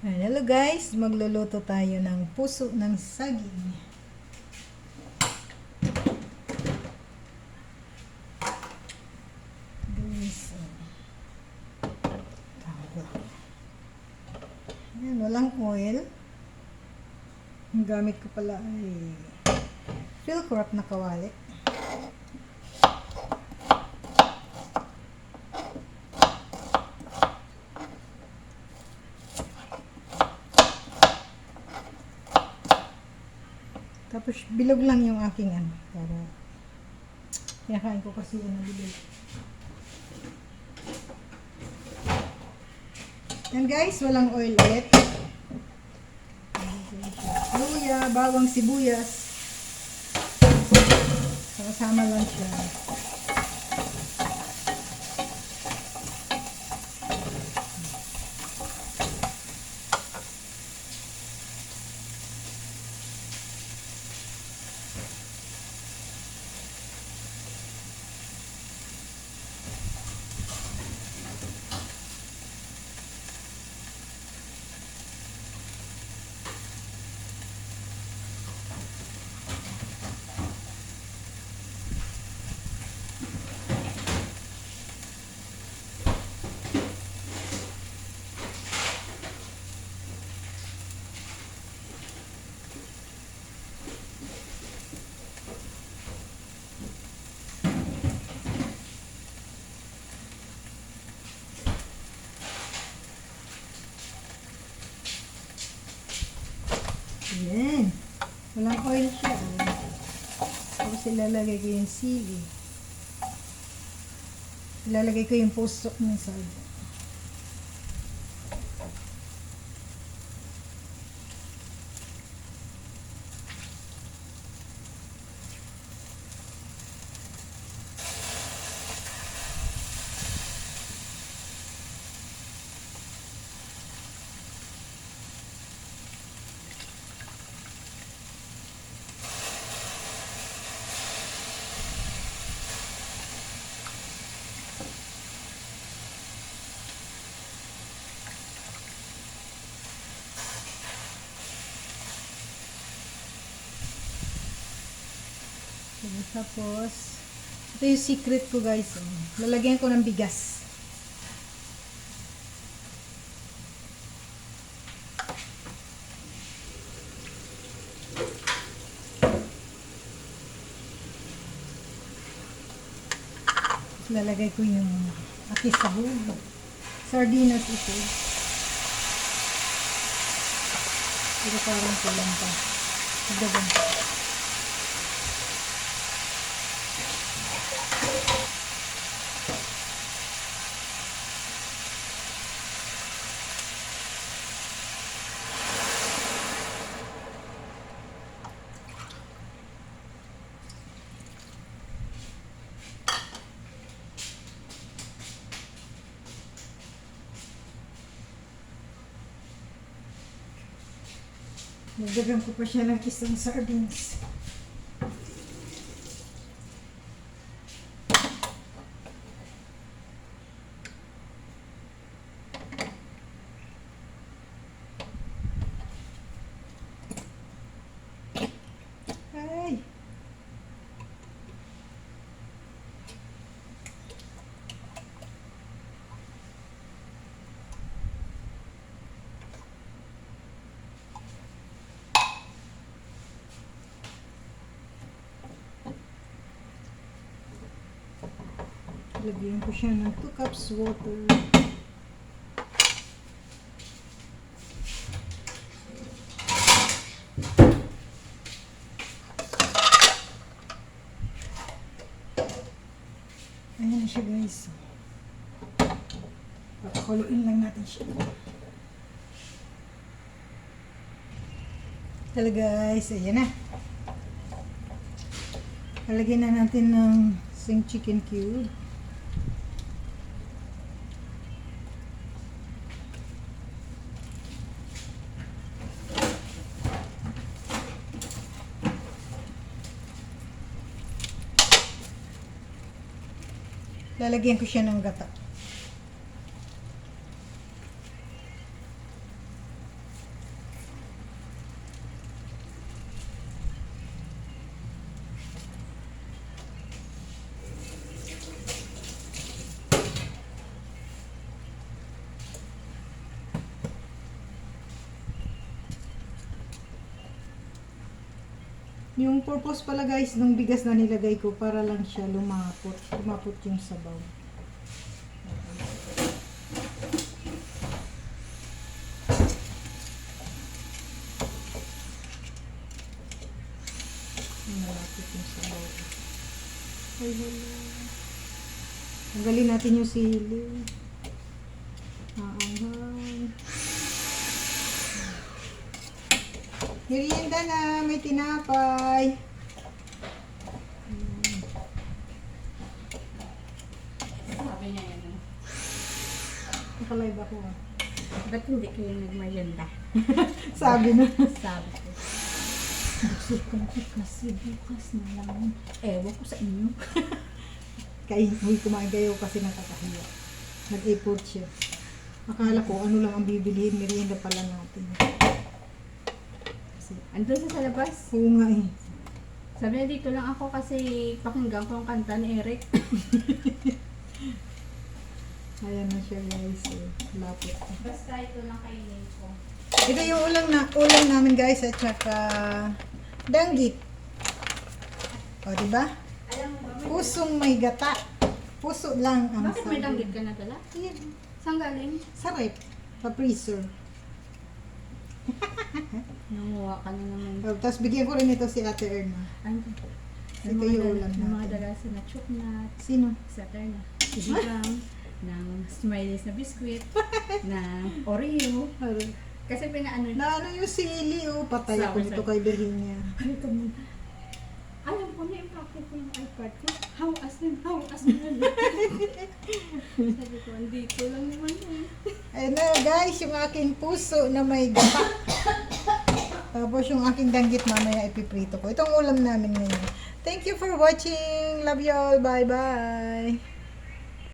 Hello guys, magluluto tayo ng puso ng saging. Guys, yan, walang oil. Ang gamit ko pala ay Philcrop na kawali. Tapos bilog lang yung aking para kinakain ko kasi yan ang bilog. Yan guys, walang oil ulit. Luya, bawang sibuyas. Kasama lang siya. Ayan. Walang oil siya. Tapos ilalagay ko yung sili. Ilalagay ko yung puso ng saging. Tapos, ito yung secret ko guys. Lalagyan ko ng bigas. Lalagay ko yung atis sahog. Sardinas ito. Pero parang kulang pa. Dagan. Nagdagan ko pa siya ng isang sardines. Ay! Lagyan ko siya ng 2 cups water. Ayan na siya guys. Papakuluin lang natin siya. Tala guys, ayan na. Lalagyan na natin ng sing chicken cube. Lalagyan ko siya ng gata. Yung purpose pala guys, ng bigas na nilagay ko para lang siya lumapot. Lumapot yung sabaw. Malapit yung sabaw. Ay, hala. Tanggalin natin yung sili. Maanghang. Merienda na, may tinapay. Sabi niya yan. Nakalive ako ah. Ba't hindi kayo nagmayanda? Sabi na. Sabi ko. Nagsukan ko kasi bukas na lang. Ewan ko sa inyo. Uy, kumain kayo kasi nakakahiya. Nag-import siya. Akala ko ano lang ang bibilihin, merienda pala natin. Kasi, Andun sa labas. oo nga eh. Sabi niya dito lang ako kasi pakinggan ko ang kanta ni Eric. Ayan na siya guys. Lapit. Basta ito lang kainin ko. Ito yung ulam namin guys at saka danggit. O, diba? Alam mo ba? Pusong may gata. Puso lang ang Bakit may danggit ka na dala? Ayan. Saan galing? Sa rep. Sa freezer. Nanguha ka na naman. Tapos bigyan ko rin ito si Ate Erna. Ano? Ito yung ulam Yung mga natin. dalasa na choknat, Sino? sa na sigang, ng smileys na biskwit, na Oreo. Kasi pinaano Na ano yung sili oh. Patay ako Sabi nito sa'yo. kay Virginia. Ay, come on. Alam ko na yung packet ko yung iPad ko. How as na lang. Sabi ko, andito lang naman eh. Ayan na guys, yung aking puso na may gata. Tapos yung aking danggit mamaya ipiprito ko. Itong ulam namin ngayon. Thank you for watching. Love you all. Bye bye.